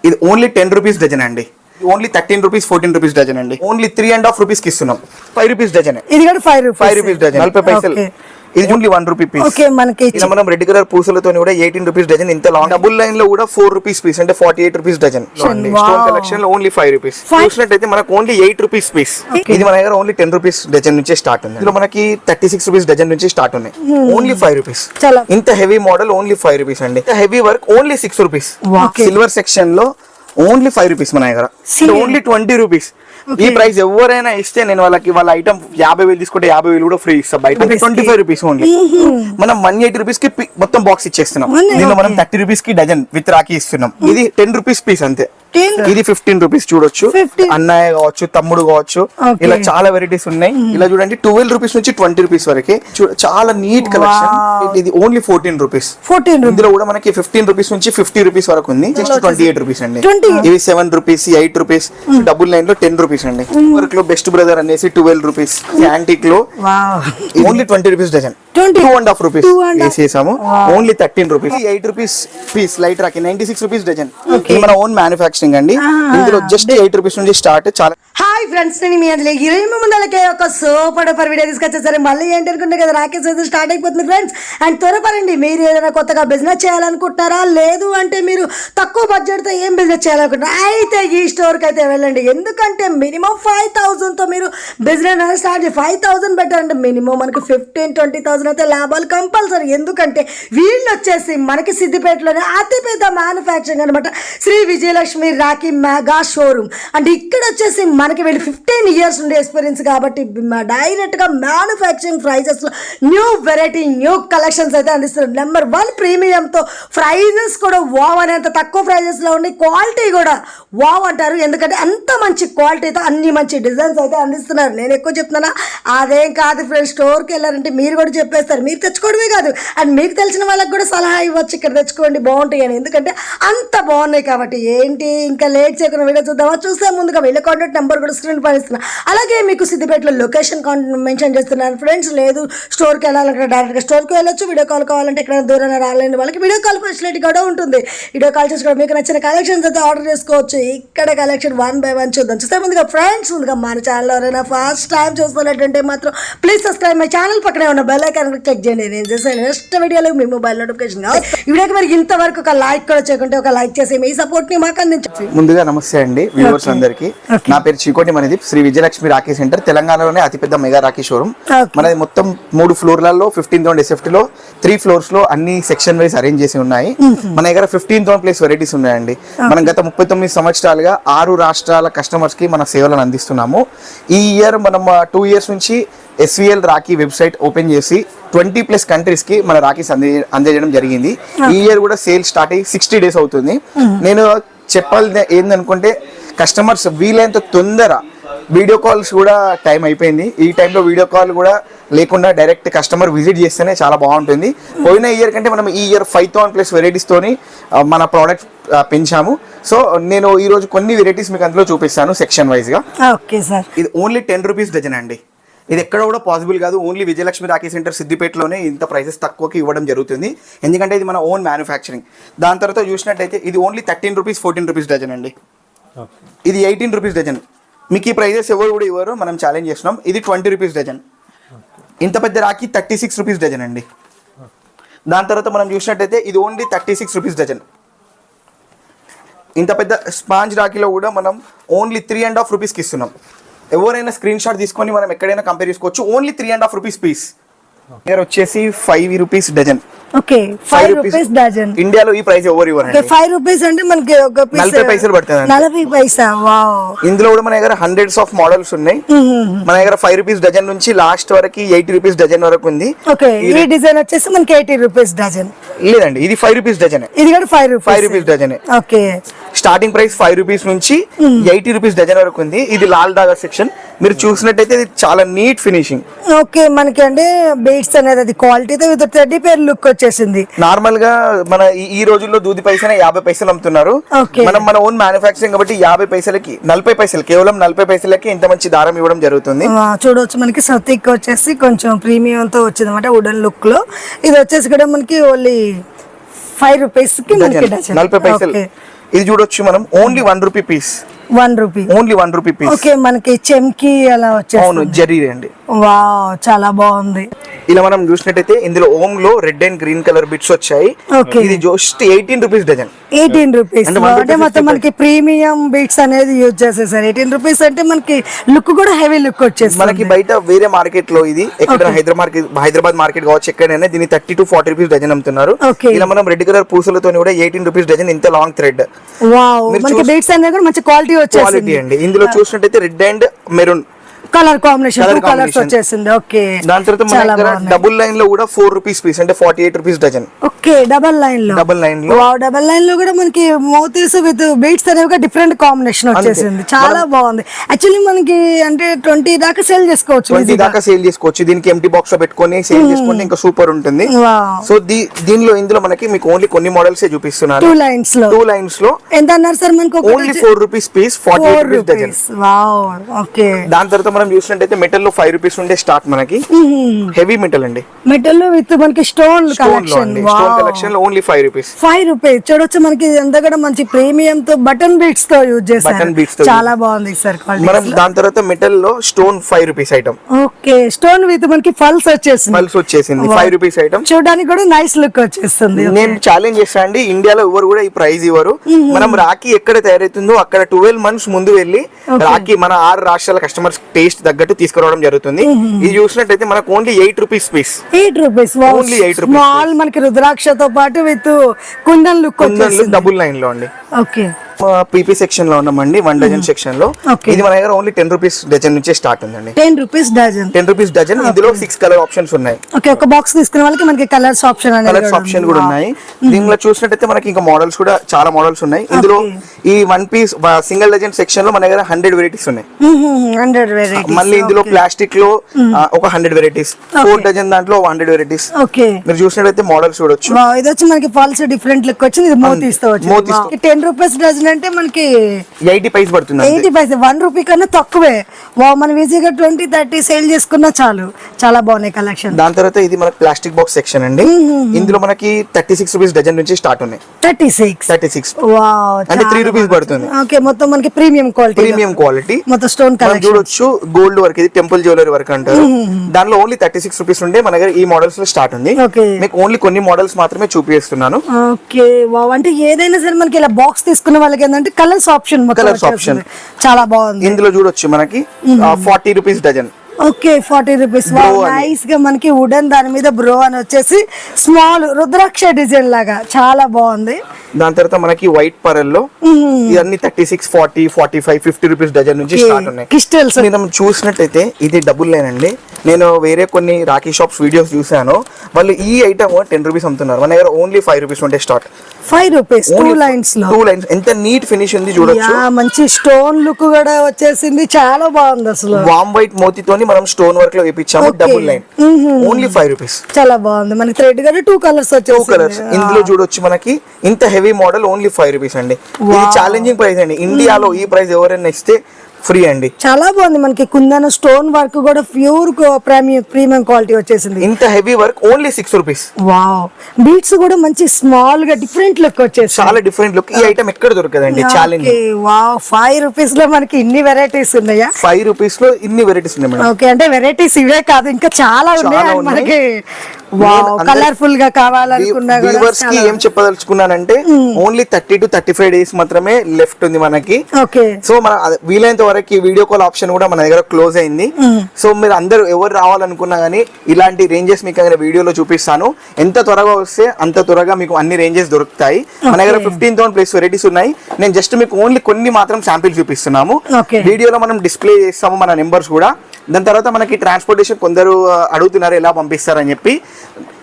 ఇది only 10 rupees dozen అండి. Only 13 rupees 14 rupees dozen అండి. ఓన్లీ 3.5 రూపీస్ కి ఇస్తున్నాం. 5 రూపీస్ డజన్. ఇది కూడా 5 రూపీస్ డజన్ 40 పైసలు. ఇది ఓన్లీ 1 రూపీ పీస్. ఓకే మనకి ఇలా మనం రెడ్ కలర్ పూసలతో కూడా 18 రూపీస్ డజన్. ఇంత లాంగ్ డబుల్ లైన్ లో కూడా 4 రూపీస్ పీస్ అంటే 48 రూపీస్ డజన్. స్టోన్ కలెక్షన్ లో ఓన్లీ 5 రూపీస్. చూసినట్టయితే మనకు ఓన్లీ 8 రూపీస్ పీస్. ఇది మన దగ్గర ఓన్లీ 10 రూపీస్ డజన్ నుంచి స్టార్ట్ ఉంది. ఇందులో మనకి 36 రూపీస్ డజన్ నుంచి స్టార్ట్ ఉన్నాయి. Only 5 rupees. ఇంత హెవీ మోడల్ ఓన్లీ 5 రూపీస్ అండి. Heavy work only 6 rupees. Silver section లో ఓన్లీ 5 రూపీస్ మన దగ్గర. Only 20 rupees. ఈ ప్రైస్ ఎవరైనా ఇస్తే నేను వాళ్ళ ఐటమ్ 50,000 తీసుకుంటే 50,000 కూడా ఫ్రీ ఇస్తా. బయట 25 రూపీస్ ఓన్లీ. మనం 180 రూపీస్ కి మొత్తం బాక్స్ ఇచ్చేస్తున్నాం. దీనిలో మనం 30 రూపీస్ కి డజన్ విత్ రాఖీ ఇస్తున్నాం. ఇది 10 రూపీస్ పీస్ అంతే. ఇది 15 రూపీస్. చూడొచ్చు, అన్నయ్య కావచ్చు, తమ్ముడు కావచ్చు, ఇలా చాలా వెరైటీస్ ఉన్నాయి. ఇలా చూడండి 12 రూపీస్ నుంచి 20 రూపీస్ వరకు చాలా నీట్ కలెక్షన్. ఇది ఓన్లీ 14 రూపీస్. ఇందులో కూడా మనకి 15 రూపీస్ నుంచి 50 రూపీస్ వరకు ఉంది. జస్ట్ 28 రూపీస్ అండి. ఇవి 7 రూపీస్, 8 రూపీస్. డబుల్ లైన్ లో 10 రూపీస్ అండి. వర్క్ లో బెస్ట్ బ్రదర్ అనేసి 12 రూపీస్. యాంటిక్ లో ఓన్లీ 20 రూపీస్ డజన్. 2.5 రూపీస్ వేసేసాము. Only 13 rupees. 8 rupees piece light rakhi 96 rupees dozen. ఇది మన ఓన్ మ్యానుఫాక్చరింగ్ అండి. ఇందులో జస్ట్ 8 రూపీస్ నుంచి స్టార్ట్. చాలా హాయ్ ఫ్రెండ్స్, నేను మీ అందులో ఈరోజు ముందలకే ఒక సూపర్ డూపర్ వీడియో తీసుకొచ్చేసరి. మళ్ళీ ఏంటనుకుంటే కదా రాఖీ సీజన్ స్టార్ట్ అయిపోతుంది ఫ్రెండ్స్. అండ్ త్వరపడండి. మీరు ఏదైనా కొత్తగా బిజినెస్ చేయాలనుకుంటున్నారా, లేదు అంటే మీరు తక్కువ బడ్జెట్తో ఏం బిజినెస్ చేయాలనుకుంటున్నారా, అయితే ఈ స్టోర్కి అయితే వెళ్ళండి. ఎందుకంటే మినిమం 5,000తో మీరు బిజినెస్ అనేది స్టార్ట్ చేసి 5,000 పెట్టారంటే మినిమం మనకి 15-20,000 అయితే లాభాలు కంపల్సరీ. ఎందుకంటే వీళ్ళు వచ్చేసి మనకి సిద్దిపేటలోనే అతిపెద్ద మ్యానుఫ్యాక్చరింగ్ అనమాట, Shri Vijayalakshmi rakhi mega showroom. And ఇక్కడ వచ్చేసి మనకి వీళ్ళు 15 ఇయర్స్ ఉండే ఎక్స్పీరియన్స్ కాబట్టి డైరెక్ట్గా మ్యానుఫ్యాక్చరింగ్ ప్రైజెస్లో న్యూ వెరైటీ, న్యూ కలెక్షన్స్ అయితే అందిస్తున్నారు. నెంబర్ 1 ప్రీమియంతో ప్రైజెస్ కూడా వావ్ అనేంత తక్కువ ప్రైజెస్లో ఉండి క్వాలిటీ కూడా వావ్ అంటారు. ఎందుకంటే అంత మంచి క్వాలిటీతో అన్ని మంచి డిజైన్స్ అయితే అందిస్తున్నారు. నేను ఎక్కువ చెప్తున్నానా, అదేం కాదు ఫ్రెండ్స్. స్టోర్కి వెళ్ళారంటే మీరు కూడా చెప్పేస్తారు. మీరు తెచ్చుకోవడమే కాదు, అండ్ మీకు తెలిసిన వాళ్ళకి కూడా సలహా ఇవ్వచ్చు, ఇక్కడ తెచ్చుకోండి బాగుంటాయి అని. ఎందుకంటే అంత బాగున్నాయి కాబట్టి. ఏంటి ఇంకా లేట్ చేయకుండా వీడియో చూద్దామా? చూసే ముందుగా వీళ్ళ కాంటాక్ట్ నెంబర్ కూడా స్క్రీన్ పైన ఇస్తున్నా. అలాగే మీకు సిద్దిపేటలో లొకేషన్ మెన్షన్ చేస్తున్నాను ఫ్రెండ్స్. లేదు స్టోర్కి వెళ్ళాలంటే డైరెక్ట్గా స్టోర్కి వెళ్ళొచ్చు. వీడియో కాల్ కావాలంటే ఎక్కడ దూరంగా రాలేని వాళ్ళకి వీడియో కాల్ ఫెసిలిటీ కూడా ఉంటుంది. వీడియో కాల్ చేసి కూడా మీకు నచ్చిన కలెక్షన్స్ అయితే ఆర్డర్ చేసుకోవచ్చు. ఇక్కడ కలెక్షన్ 1 by 1 చూద్దాం. చూస్తే ముందుగా ఫ్రెండ్స్, ముందుగా మన ఛానల్ ఎవరైనా ఫస్ట్ టైం చూస్తున్నట్టుంటే మాత్రం ప్లీజ్ సబ్స్క్రైబ్ మై ఛానల్. పక్కనే ఉన్న బెల్ ఐకాన్ క్లిక్ చేయండి. నేను చేసే నెక్స్ట్ వీడియోలో మీ మొబైల్ నోటిఫికేషన్ కావాలి. ఈ వీడియోకి మరి ఇంతవరకు ఒక లైక్ కూడా చేయకుంటే ఒక లైక్ చేసి మీ సపోర్ట్ ని మాకు అందించండి. ముందుగా నమస్తే అండి వ్యూవర్స్ అందరికి. నా పేరు చీకోటి మనదీప్. శ్రీ విజయలక్ష్మి రాఖీ సెంటర్ తెలంగాణలోనే అతిపెద్ద మెగా రాఖీ షోరూమ్. మనది మొత్తం 3 ఫ్లోర్లలో 15,000 SFT లో 3 ఫ్లోర్స్ లో అన్ని సెక్షన్ వైజ్ అరేంజ్ చేసి ఉన్నాయి. మన దగ్గర 15,000 ప్లస్ వెరైటీస్ ఉన్నాయండి. మనం గత 39 సంవత్సరాలుగా 6 రాష్ట్రాల కస్టమర్స్ కి మన సేవలను అందిస్తున్నాము. ఈ ఇయర్ మనం 2 ఇయర్స్ నుంచి SVL రాఖీ వెబ్సైట్ ఓపెన్ చేసి 20+ కంట్రీస్ కి మన రాఖీస్ అందజేయడం జరిగింది. ఈ ఇయర్ కూడా సేల్ స్టార్ట్ అయ్యి 60 డేస్ అవుతుంది. నేను చెప్పాలి ఏందనుకుంటే కస్టమర్స్ వీలైనంత తొందర వీడియో కాల్స్ కూడా టైం అయిపోయింది. ఈ టైంలో వీడియో కాల్ కూడా లేకుండా డైరెక్ట్ కస్టమర్ విజిట్ చేస్తేనే చాలా బాగుంటుంది. పోయిన ఇయర్ కంటే మనం ఈ ఇయర్ 5,000+ వెరైటీస్ తోని మన ప్రోడక్ట్ పెంచాము. సో నేను ఈ రోజు కొన్ని వెరైటీస్ మీకు అందులో చూపిస్తాను సెక్షన్ వైజ్ గా. Okay sir. ఇది ఓన్లీ 10 రూపీస్ డజన్ అండి. ఇది ఎక్కడ కూడా పాసిబుల్ కాదు. ఓన్లీ విజయలక్ష్మి రాఖీ సెంటర్ సిద్దిపేటలోనే ఇంత ప్రైసెస్ తక్కువకి ఇవ్వడం జరుగుతుంది. ఎందుకంటే ఇది మన ఓన్ మ్యానుఫ్యాక్చరింగ్. దాని తర్వాత చూసినట్టయితే ఇది ఓన్లీ 13 రూపీస్ 14 రూపీస్ డజన్ అండి. ఇది 18 రూపీస్ డజన్. మీకు ఈ ప్రైజెస్ ఎవరు కూడా ఇవ్వరు, మనం ఛాలెంజ్ చేస్తున్నాం. ఇది 20 రూపీస్ డజన్. ఇంత పెద్ద రాఖీ 36 రూపీస్ డజన్ అండి. దాని తర్వాత మనం చూసినట్టయితే ఇది ఓన్లీ 36 రూపీస్ డజన్. ఇంత పెద్ద స్పాంజ్ రాఖీలో కూడా మనం ఓన్లీ 3.5 రూపీస్కి ఇస్తున్నాం. ఎవరైనా స్క్రీన్ షాట్ తీసుకొని మనం ఎక్కడైనా కంపేర్ చేసుకోవచ్చు. Only 3.5 rupees piece. ఇక్కడ వచ్చేసి 5 rupees dozen. Okay 5 rupees dozen. ఇండియాలో ఈ ప్రైస్ ఎవరు ఇవ్వరండి. 5 రూపీస్ అంటే మనకి ఒక పీస్ 40 పైసలు పడుతుంది. 40 పైసా. వావ్. ఇందులో కూడా మన దగ్గర హండ్రెడ్స్ ఆఫ్ మోడల్స్ ఉన్నాయి. మన దగ్గర 5 రూపీస్ డజన్ నుంచి లాస్ట్ వరకు 80 రూపీస్ డజన్ వరకు ఉంది. ఓకే ఈ డిజైన్ వచ్చేసి మనకి 80 రూపీస్ డజన్. లేదండి, ఇది 5 రూపీస్ డజన్. ఇది కూడా 5 rupees dozen. Okay starting price 5 rupees నుంచి 80 రూపీస్ డజన్ వరకు ఉంది. ఇది లాల్ డాగర్ సెక్షన్. మీరు చూసినట్టయితే ఇది చాలా నీట్ ఫినిషింగ్. ఓకే మనకి అంటే బీడ్స్ అనేది అది క్వాలిటీతో విత్ టెడ్డీ పేర్ లుక్ వచ్చేసింది. నార్మల్ గా మన ఈ రోజుల్లో దూది పైసనే 50 పైసలు అమ్ముతున్నారు. మనం మన ఓన్ మ్యానుఫ్యాక్చరింగ్ కాబట్టి 50 పైసలకి 40 పైసలు, కేవలం 40 పైసలకి ఇంత మంచి దారం ఇవ్వడం జరుగుతుంది. చూడవచ్చు మనకి సతిక్ వచ్చేసి కొంచెం ప్రీమియం తో వచ్చింది అనమాట వుడెన్ లుక్ లో. ఇది వచ్చేసి కూడా మనకి ఓన్లీ 5 రూపీస్ కి 40 పైసలు. ఇది చూడొచ్చు మనం only 1 rupee piece, 1 rupee, only 1 rupee piece. Okay, మనకి చెంకి అలా వచ్చేసి. అవును, జరీ అండి. వావ్, చాలా బాగుంది. ఇలా మనం చూసినట్టయితే ఇందులో ఓమ్ లో red and green colour bits వచ్చాయి. Okay. ఇది జస్ట్ 18 రూపీస్ డజన్. 18 రూపీస్ అంటే 1 అంటే మొత్తం మనకి ప్రీమియం బీట్స్ అనేది యూజ్ చేసేసారు. 18 రూపీస్ అంటే మనకి లుక్ కూడా హెవీ లుక్ వచ్చేసి. మనకి బయట వేరే మార్కెట్ లో ఇది ఎక్కడ హైదరాబాద్ మార్కెట్ కావచ్చు, ఎక్కడైనా దీన్ని 30 to 40 రూపీస్ డజన్ అమ్ముతున్నారు. Okay. ఇలా మనం రెడ్ కలర్ పూసలతో కూడా 18 రూపీస్ డజన్, ఇంత లాంగ్ థ్రెడ్. వావ్, మనకి బీట్స్ అనేది కూడా మంచి క్వాలిటీ వచ్చేసింది. క్వాలిటీ అండి. ఇందులో చూసినట్టయితే red and maroon colour combination, 2 colours వచ్చేసింది. ఓకే, దాని తర్వాత మన దగ్గర డబుల్ లైన్ లో కూడా 4 రూపీస్ పీస్, అంటే 48 rupees dozen. Okay, double line లో వావ్, డబల్ లైన్ లో కూడా మనకి మోతీస్ విత్ బీట్స్ అనేవి డిఫరెంట్ కాంబినేషన్ వచ్చేసింది. చాలా బాగుంది. యాక్చువల్లీ మనకి అంటే 20 దాకా సేల్ చేసుకోవచ్చు. 20 దాకా సేల్ చేసుకోవచ్చు. దీనికి ఎంటీ బాక్స్ లో పెట్టుకొని సేల్ చేసుకుంటే ఇంకా సూపర్ ఉంటుంది. సో ఇందులో మనకి మీకు ఓన్లీ కొన్ని మోడల్స్ చూపిస్తున్నారు. 2 లైన్స్ లో ఎంత అన్నారు సార్? మనకి only 4 rupees piece, 48 rupees dozen. Wow, okay. దాని తర్వాత మనం చూసినట్టయితే మెటల్ లో 5 రూపీస్ ఉండే స్టార్ట్ మనకి. హెవీ మెటల్ అండి, మెటల్ లో విత్ మనకి స్టోన్ కలెక్షన్. స్టోన్ కలెక్షన్ లో ఓన్లీ 5 రూపీస్. 5 రూపీస్ చూడొచ్చు. మనకి ఎంత కూడా మంచి ప్రీమియం తో బటన్ బీట్స్ తో యూజ్ చేశారు. చాలా బాగుంది సార్ క్వాలిటీ. మనం దాని తర్వాత మెటల్ లో stone 5 rupees item. Okay, stone with మనకి పల్స్ వచ్చేసింది. 5 రూపీస్ ఐటమ్. చూడడానికి కూడా నైస్ లుక్ వచ్చేస్తుంది. నేను ఛాలెంజ్ చేస్తా అండి, ఇండియాలో ఎవరు కూడా ఈ ప్రైస్ ఇవ్వరు. మనం రాఖీ ఎక్కడ తయారైతుందో అక్కడ 12 months ముందు వెళ్ళి రాఖీ మన 6 రాష్ట్రాల కస్టమర్స్ టేస్ట్ తగ్గట్టు తీసుకురావడం జరుగుతుంది. ఇది చూసినట్టయితే మనకు only 8 rupees piece. 8 rupees only 8 rupees. Small మనకి రుద్రాక్షతో పాటు విత్ కుందన్ లుక్ వచ్చేసింది. డబుల్ లైన్ లో అండి. ఓకే, పీపీ సెక్షన్ లో ఉన్నామండి. 1 డజన్ సెక్షన్ లో ఇది మన దగ్గర ఓన్లీ 10 రూపీస్ డజన్ నుంచి స్టార్ట్ ఉందండి. 10 రూపీస్ డజన్. 10 rupees dozen. ఇందులో 6 కలర్ ఆప్షన్స్ ఉన్నాయి. ఓకే, ఒక బాక్స్ తీసుకునే వాళ్ళకి మనకి కలర్స్ ఆప్షన్ కూడా ఉన్నాయి. దీనిలో చూసినట్టయితే మనకి ఇంకా మోడల్స్ కూడా చాలా మోడల్స్ ఉన్నాయి. ఇందులో ఈ 1 పీస్ సింగిల్ డజన్ సెక్షన్ లో మన దగ్గర 100 వెరైటీస్ ఉన్నాయి. 100 వెరైటీస్. మళ్ళీ ఇందులో ప్లాస్టిక్ లో ఒక 100 వెరైటీస్, 4 డజన్ దాంట్లో 100 వెరైటీస్. ఓకే, మీరు చూసినట్టయితే మోడల్స్ చూడొచ్చు. ఇది వచ్చి మనకి ఫాల్స్ డిఫరెంట్ లుక్ వచ్చింది. ఇది మోతీస్తో వచ్చింది. 10 రూపీస్ డజన్ అంటే మనకి 80 పైస్ పడుతుంది. 80 పైస్, 1 రూపీ కన్నా తక్కువే. మనం ఈజీగా 20-30 సేల్ చేసుకున్నా చాలు. చాలా బాగున్నాయి కలెక్షన్. దాని తర్వాత ఇది మనకి ప్లాస్టిక్ బాక్స్ సెక్షన్ అండి. ఇందులో మనకి 36 రూపీస్ డజన్ నుంచి స్టార్ట్ ఉన్నాయి. 36 వావ్, అంటే 3 రూపీస్ పడుతుంది. ఓకే, మొత్తం మనకి ప్రీమియం క్వాలిటీ మొత్తం స్టోన్ కలెక్షన్ చూడొచ్చు. గోల్డ్ వర్క్, ఇది టెంపుల్ జ్యువెలరీ వర్క్ అంటారు. దానిలో ఓన్లీ 36 రూపీస్ ఉండే మన దగ్గర ఈ మోడల్స్ లో స్టార్ట్ ఉంది. మీకు ఓన్లీ కొన్ని మోడల్స్ మాత్రమే చూపిస్తున్నాను. ఓకే, వావ్, అంటే ఏదైనా సరే మనకి ఇలా బాక్స్ తీసుకున్న వాళ్ళకి ఏంటంటే కలర్స్ ఆప్షన్ చాలా బాగుంది. ఇందులో చూడొచ్చు మనకి 40 rupees dozen. Okay, 40 rupees. Nice గా మనకి వుడెన్ దాని మీద బ్రో అని వచ్చేసి స్మాల్ రుద్రాక్ష డిజైన్ లాగా చాలా బాగుంది. దాని తర్వాత మనకి వైట్ పరల్ లో ఇవన్నీ 36, 40, 45, 50 రూపీస్ డజన్ నుంచి స్టార్ట్ ఉన్నాయి. క్రిస్టల్స్ మనం చూసినట్టయితే ఇది డబుల్ లైన్ అండి. నేను వేరే కొన్ని రాఖీ షాప్స్ వీడియోస్ చూసాను. వాళ్ళు ఈ ఐటమ్ 10 రూపీస్ అమ్ముతున్నారు. మన దగ్గర ఓన్లీ 5 రూపీస్ ఉంటే స్టార్ట్. 5 రూపీస్ 2 లైన్స్ లో. 2 లైన్స్ ఎంత నీట్ ఫినిష్ ఉంది చూడొచ్చు. మంచి స్టోన్ లుక్ కూడా వచ్చేసింది. చాలా బాగుంది అసలు. వామ్ వైట్ మోతీతోని మనం స్టోన్ వర్క్ లో వేపించాము. Double line only 5 rupees. చాలా బాగుంది. మనకి థ్రెడ్ కూడా 2 కలర్స్ వచ్చాయి. 2 కలర్స్. ఇందులో చూడొచ్చు మనకి ఇంత హెవీ మోడల్ ఓన్లీ 5 రూపీస్ అండి. ఇది ఛాలెంజింగ్ ప్రైస్ అండి. ఇండియాలో ఈ ప్రైస్ ఎవరైనా ఇస్తే ఫ్రీ అండి. చాలా బాగుంది. మనకి కుందన స్టోన్ వర్క్ కూడా ప్యూర్ ప్రీమియం క్వాలిటీ వచ్చేసింది. ఇంత heavy work only 6 rupees. Wow, beads కూడా మంచి స్మాల్ గా డిఫరెంట్ లుక్ వచ్చేసి చాలా డిఫరెంట్ లుక్. ఈ ఐటమ్ ఎక్కడ దొరకదండి. ఛాలెంజ్. వావ్, 5 రూపీస్ లో మనకి ఇన్ని వెరైటీస్ ఉన్నాయా? 5 రూపీస్ లో ఇన్ని వెరైటీస్ ఉన్నాయి మేడం. ఓకే, అంటే వెరైటీస్ ఇవే కాదు ఇంకా చాలా ఉన్నాయి మనకి. వావ్, కలర్ఫుల్ గా కావాలనుకున్నా కూడా. వ్యూవర్స్ కి ఏం చెప్పదలుచుకున్నానంటే ఓన్లీ 30 to 35 డేస్ మాత్రమే లెఫ్ట్ ఉంది మనకి. ఓకే, సో మన వీలైనంత వరకు వీడియో కాల్ ఆప్షన్ కూడా మన దగ్గర క్లోజ్ అయింది. సో మీరు అందరూ ఎవరు రావాలనుకున్నా గానీ ఇలాంటి రేంజెస్ మీకు వీడియోలో చూపిస్తాను. ఎంత త్వరగా వస్తే అంత త్వరగా మీకు అన్ని రేంజెస్ దొరుకుతాయి. మన దగ్గర 15,000 ప్లస్ వెరైటీస్ ఉన్నాయి. నేను జస్ట్ మీకు ఓన్లీ కొన్ని మాత్రం శాంపిల్ చూపిస్తున్నాము. వీడియోలో మనం డిస్ప్లే చేస్తాము మన నెంబర్స్ కూడా. దాని తర్వాత మనకి ట్రాన్స్పోర్టేషన్ కొందరు అడుగుతున్నారు ఎలా పంపిస్తారని చెప్పి.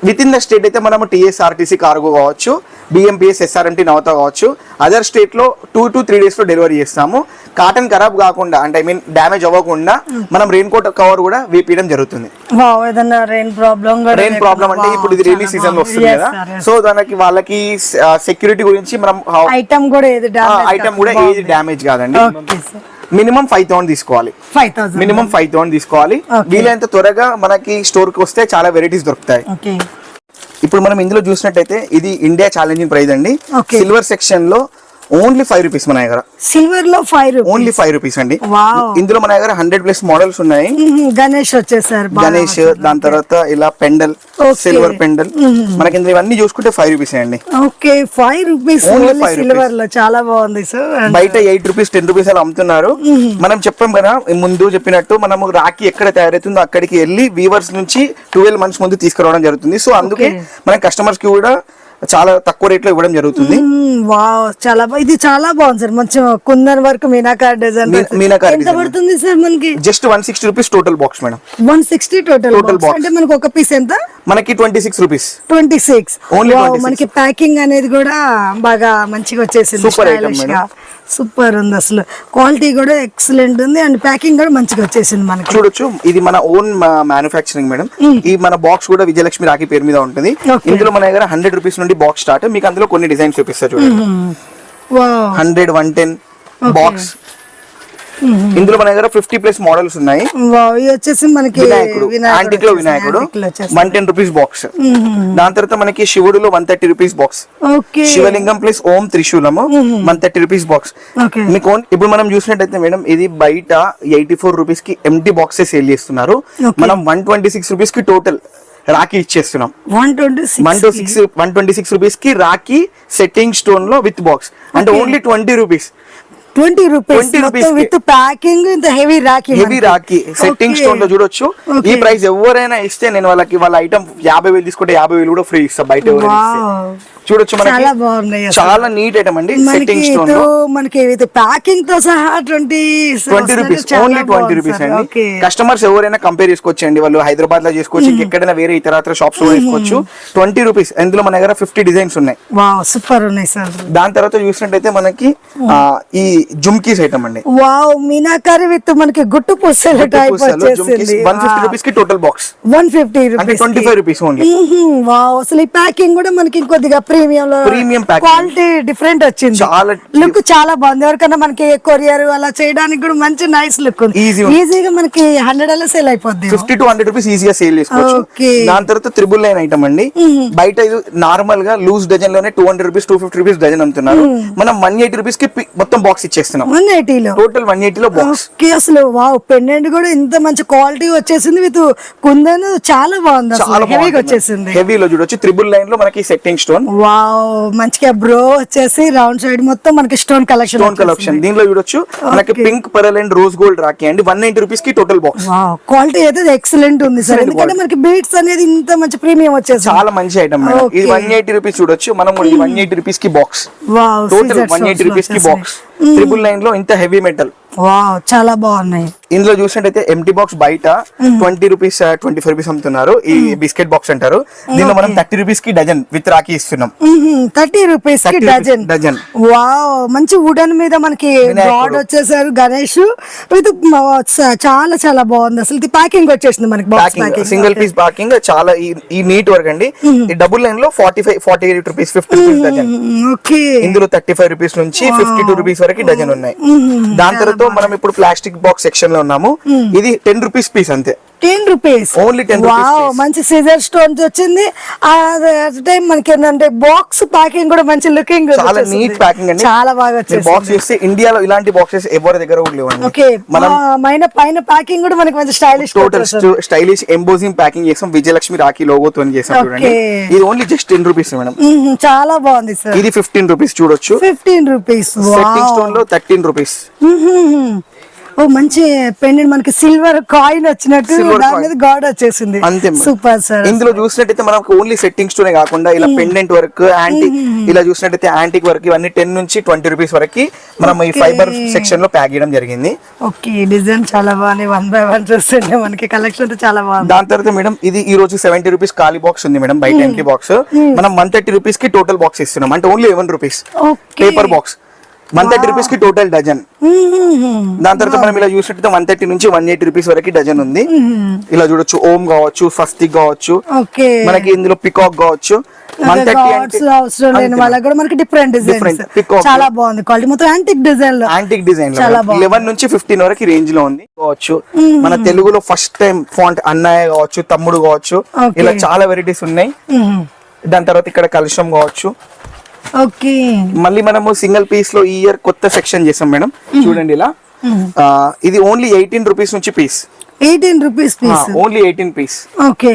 విత్ ఇన్ ద స్టేట్ అయితే మనము TSRTC కార్గో కావచ్చు, BMPS SRMT నవత కావచ్చు. అదర్ స్టేట్ లో 2 to 3 డేస్ లో డెలివరీ చేస్తాము. కాటన్ ఖరాబ్ కాకుండా అంటే ఐ మీన్ డ్యామేజ్ అవ్వకుండా మనం రెయిన్ కోట్ కవర్ కూడా వేపించడం జరుగుతుంది. రెయిన్ ప్రాబ్లం అంటే ఇప్పుడు ఇది రైనీ సీజన్ లో వస్తుంది కదా. సో దానికి వాళ్ళకి సెక్యూరిటీ గురించి మనం ఐటమ్ కూడా ఏది డ్యామేజ్ కాదండి. మినిమం 5,000 తీసుకోవాలి. మినిమం 5,000 తీసుకోవాలి. వీలైనంత త్వరగా మనకి స్టోర్ కి వస్తే చాలా వెరైటీస్ దొరుకుతాయి. ఇప్పుడు మనం ఇందులో చూసినట్టయితే ఇది ఇండియా ఛాలెంజింగ్ ప్రైజ్ అండి. సిల్వర్ సెక్షన్ లో ఓన్లీ 5 రూపీస్ మన దగ్గర. సిల్వర్ లో 5 రూపీస్, ఓన్లీ 5 రూపీస్ అండి. వావ్. ఇందులో మన దగ్గర 100+ మోడల్స్ ఉన్నాయి. గణేష్ వచ్చేసారు, గణేష్, దాని తర్వాత ఇలా పెండల్, సిల్వర్ పెండల్, మనకి ఇందులో ఇవన్నీ చూసుకుంటే 5 రూపీస్ అండి. ఓకే 5 రూపీస్ Only 5 సిల్వర్ లో, చాలా బాగుంది సార్. బయట 8 రూపీస్ 10 రూపీస్ అలా అమ్ముతున్నారు. మనం చెప్పాం కదా ముందు చెప్పినట్టు, మనము రాఖీ ఎక్కడ తయారైతుందో అక్కడికి వెళ్ళి వీవర్స్ నుంచి 12 months ముందు తీసుకురావడం జరుగుతుంది. సో అందుకే మన కస్టమర్స్ కి కూడా చాలా తక్కువ రేట్ లో ఇవ్వడం జరుగుతుంది. వావ్, చాలా ఇది చాలా బాగుంది సార్. మంచి కుందన్ వర్క్ మీనాకార్ డిజైన్. మీనాకార్ ఎంత పడుతుంది సార్ మనకి? Just 160 rupees total box madam. 160 total box. అంటే మనకి ఒక పీస్ ఎంత? మనకి 26 రూపీస్. 26. ఓన్లీ 26. మనకి ప్యాకింగ్ అనేది కూడా బాగా మంచిగా వచ్చేసింది. సూపర్ ఐటమ్ మేడం, సూపర్ ఉంది అసలు. క్వాలిటీ కూడా ఎక్సలెంట్ ఉంది అండ్ ప్యాకింగ్ కూడా మంచిగా వచ్చేసింది మనకి. చూడొచ్చు, ఇది మన ఓన్ మ్యానుఫ్యాక్చరింగ్ మేడం. ఈ మన బాక్స్ కూడా విజయలక్ష్మి రాఖీ పేరు మీద ఉంటుంది. ఇందులో మన దగ్గర 100 రూపీస్ నుండి బాక్స్ స్టార్ట్. మీకు అందులో కొన్ని డిజైన్స్ చూపిస్తా చూడండి. 100, 110 బాక్స్. ఇందులో మన దగ్గర 50+ మోడల్స్ ఉన్నాయి. ఇది వచ్చేసి మనకి వినాయకుడు, యాంటిక్ లో వినాయకుడు 110 రూపీస్ బాక్స్. దాని తర్వాత మనకి శివుడులో 130 రూపీస్ బాక్స్. శివలింగం ప్లస్ ఓం త్రిశూలము 130 రూపీస్ బాక్స్. మీకు ఇప్పుడు మనం చూసినట్టయితే మేడం, ఇది బయట 84 రూపీస్ కి ఎంటీ బాక్సెస్ సేల్ చేస్తున్నారు. మనం 126 రూపీస్ కి టోటల్ రాఖీ ఇచ్చేస్తున్నాం. 126 రూపీస్ కి రాఖీ సెట్టింగ్ స్టోన్ లో విత్ బాక్స్. అంటే only 20 rupees. 20 rupees with packing, ఇంత హెవీ రాఖీ సెట్టింగ్ స్టోన్ లో చూడొచ్చు. ఈ ప్రైస్ ఎవరైనా ఇస్తే నేను వాళ్ళ ఐటమ్ 50,000 తీసుకుంటే 50,000 కూడా ఫ్రీ ఇస్తా. బయట చూడొచ్చు, చాలా బాగున్నాయి, చాలా నీట్ ఐటమ్ అండి. సెట్టింగ్ స్టోన్ లో మనకి ప్యాకింగ్ తో సహా 20 రూపీస్, ఓన్లీ 20 రూపీస్ అండి. కస్టమర్స్ ఎవరైనా కంపేర్ చేసుకోవచ్చు అండి. వాళ్ళు హైదరాబాద్ లో చేసుకోవచ్చు, ఎక్కడైనా వేరే ఇతర షాప్స్ లో చేసుకోవచ్చు. 20 రూపీస్. ఇందులో మన దగ్గర 50 డిజైన్స్ ఉన్నాయి. సూపర్ ఉన్నాయి సార్. దాని తర్వాత చూసినట్టయితే మనకి ఈ జుమ్కీస్ ఐటమ్ అండి. వావ్, మీనాకారి విత్ మనకి గుట్టు పూసలు టైప్ వచ్చేసింది. 150 రూపీస్ కి total box. 150 rupees, 25 rupees only. Wow, అసలు ఈ ప్యాకింగ్ కూడా మనకి ఇంకొద్దిగా ప్రీమియం క్వాలిటీ డిఫరెంట్ వచ్చింది. లుక్ చాలా బాగుంది. ఎవరికైనా మనకి కొరియర్ అలా చేయడానికి కూడా మంచి నైస్ లుక్ ఉంది. ఈజీగా మనకి 100 సేల్ అయిపోద్ది. 50 to 100 రూపీస్ ఈజీగా సేల్ చేసుకోవచ్చు. దాని తర్వాత 999 ఐటమ్ అండి. బయట ఇది నార్మల్ గా లూజ్ డజన్ లోనే 200 రూపీస్ 250 రూపీస్ డజన్ అమ్ముతున్నారు. మనం 180 రూపీస్ కి మొత్తం బాక్స్ ఇచ్చేస్తున్నాం. 180 లో టోటల్ 180 లో బాక్స్. అసలు వావ్, పెండెంట్ కూడా ఇంత మంచి క్వాలిటీ వచ్చేసింది విత్ కుందన్. చాలా బాగుంది, చాలా హెవీగా వచ్చేసింది. హెవీలో చూడొచ్చు 999 లో మనకి సెట్టింగ్ స్టోన్. వావ్, మంచిగా బ్రో వచ్చేసి రౌండ్ సైడ్ మొత్తం మనకి స్టోన్ కలెక్షన్. దీనిలో చూడొచ్చు మనకి pink, pearl and rose gold Rakhi అండి. 190 రూపీస్ కి టోటల్ బాక్స్. క్వాలిటీ అయితే ఎక్సలెంట్ ఉంది సార్. ఎందుకంటే మనకి బీడ్స్ అనేది ఇంత మంచి ప్రీమియం వచ్చేసి చాలా మంచి ఐటమ్. ఇది 180 రూపీస్ చూడొచ్చు. మనం 180 రూపీస్ కి బాక్స్. టోటల్ 180 రూపీస్ కి బాక్స్. 999 లో ఇంత హెవీ మెటల్. వావ్, చాలా బాగున్నాయి. ఇందులో చూసినట్టయితే ఎంటీ బాక్స్ బయట 20 రూపీస్ 25 రూపీస్ అమ్ముతున్నారు. ఈ బిస్కెట్ బాక్స్ అంటారు. దీనిలో మనం 30 రూపీస్ కి డజన్ విత్ రాఖీ ఇస్తున్నాం. 30 రూపీస్ కి డజన్. వావ్, మంచి వుడెన్ మీద మనకి గాడ్ వచ్చేసారు గణేష్ విత్ చాలా చాలా బాగుంది. అసలు ప్యాకింగ్ వచ్చేసింది మనకి box packing, single piece packing. చాలా ఈ నీట్ వర్క్ అండి. ఈ డబుల్ లైన్ లో 48 రూపీస్ 50 రూపీస్ డజన్. ఇందులో 35 రూపీస్ నుంచి 52 రూపీస్ వరకు డజన్ ఉన్నాయి. దాని తర్వాత మనం ఇప్పుడు ప్లాస్టిక్ బాక్స్ సెక్షన్ లో ఉన్నాము. ఇది 10 రూపీస్ పీస్ అంతే. 10 రూపీస్, ఓన్లీ 10 రూపీస్. మంచి సిజర్ స్టోన్స్ వచ్చింది. మనకి ఏంటంటే బాక్స్ ప్యాకింగ్ కూడా మంచి లుకింగ్, చాలా నీట్ ప్యాకింగ్ అండి. చాలా బాగా వచ్చింది. బాక్స్ చూస్తే ఇండియాలో ఇలాంటి బాక్సెస్ ఎవరి దగ్గర కూడా లేవండి. పైన ప్యాకింగ్ కూడా మనకి మంచి stylish, total stylish embossing packing చేసాం. విజయలక్ష్మి రాఖీ లోగో తో చేసాం చూడండి. ఇది ఓన్లీ జస్ట్ 10 రూపీస్ మేడం. చాలా బాగుంది సార్. ఇది 15 రూపీస్ చూడొచ్చు. 15 రూపీస్. సెట్టింగ్ స్టోన్ లో 13 రూపీస్. ఓ మంచి పెండెంట్ మనకి సిల్వర్ కాయిన్ వచ్చినట్టు దాని మీద గాడ్ వచ్చేసింది. Super sir. ఇందులో చూసినట్టయితే మనకు ఓన్లీ సెట్టింగ్ స్టోనే కాకుండా ఇలా పెండెంట్ వర్క్, యాంటిక్, ఇలా చూసినట్టయితే యాంటిక్ వర్క్ ఇవన్నీ 10 నుంచి 20 రూపీస్ వరకు మనం ఈ ఫైబర్ సెక్షన్ లో ప్యాక్ చేయడం జరిగింది. ఓకే, డిజైన్ చాలా బాగుంది. 1 by 1 చూస్తుంటే మనకి కలెక్షన్ చాలా బాగుంది. దాని తర్వాత మేడం ఇది ఈ రోజు 70 రూపీస్ ఖాళీ బాక్స్ ఉంది మేడం. బయట ఎంటీ బాక్స్ మనం 130 రూపీస్ కి టోటల్ బాక్స్ ఇస్తున్నాం. అంటే only 11 rupees paper box. 130 rupees కి టోటల్ డజన్. దాని తర్వాత మనం ఇలా చూసినట్టు 130 నుంచి 180 రూపీస్ వరకు డజన్ ఉంది. ఇలా చూడొచ్చు, ఓం కావచ్చు, స్వస్తిక్ కావచ్చు, మనకి ఇందులో పికాక్ కావచ్చు. 130 అవసరం లేని వాళ్ళకి కూడా మనకి డిఫరెంట్ డిజైన్స్ చాలా బాగుంది. క్వాలిటీ మొత్తం యాంటిక్ డిజైన్ లో 11 నుంచి 15 వరకు రేంజ్ లో ఉంది కావచ్చు. మన తెలుగులో ఫస్ట్ టైం ఫాంట్ అన్నయ్య కావచ్చు, తమ్ముడు కావచ్చు, ఇలా చాలా వెరైటీస్ ఉన్నాయి. దాని తర్వాత ఇక్కడ కలుషం కావచ్చు. ఓకే మళ్ళీ మనము సింగిల్ పీస్ లో ఈ ఇయర్ కొత్త సెక్షన్ చేసాం మేడం. చూడండి ఇలా ఇది ఓన్లీ 18 రూపీస్ నుంచి piece. 18 rupees piece. Only 18 piece. Okay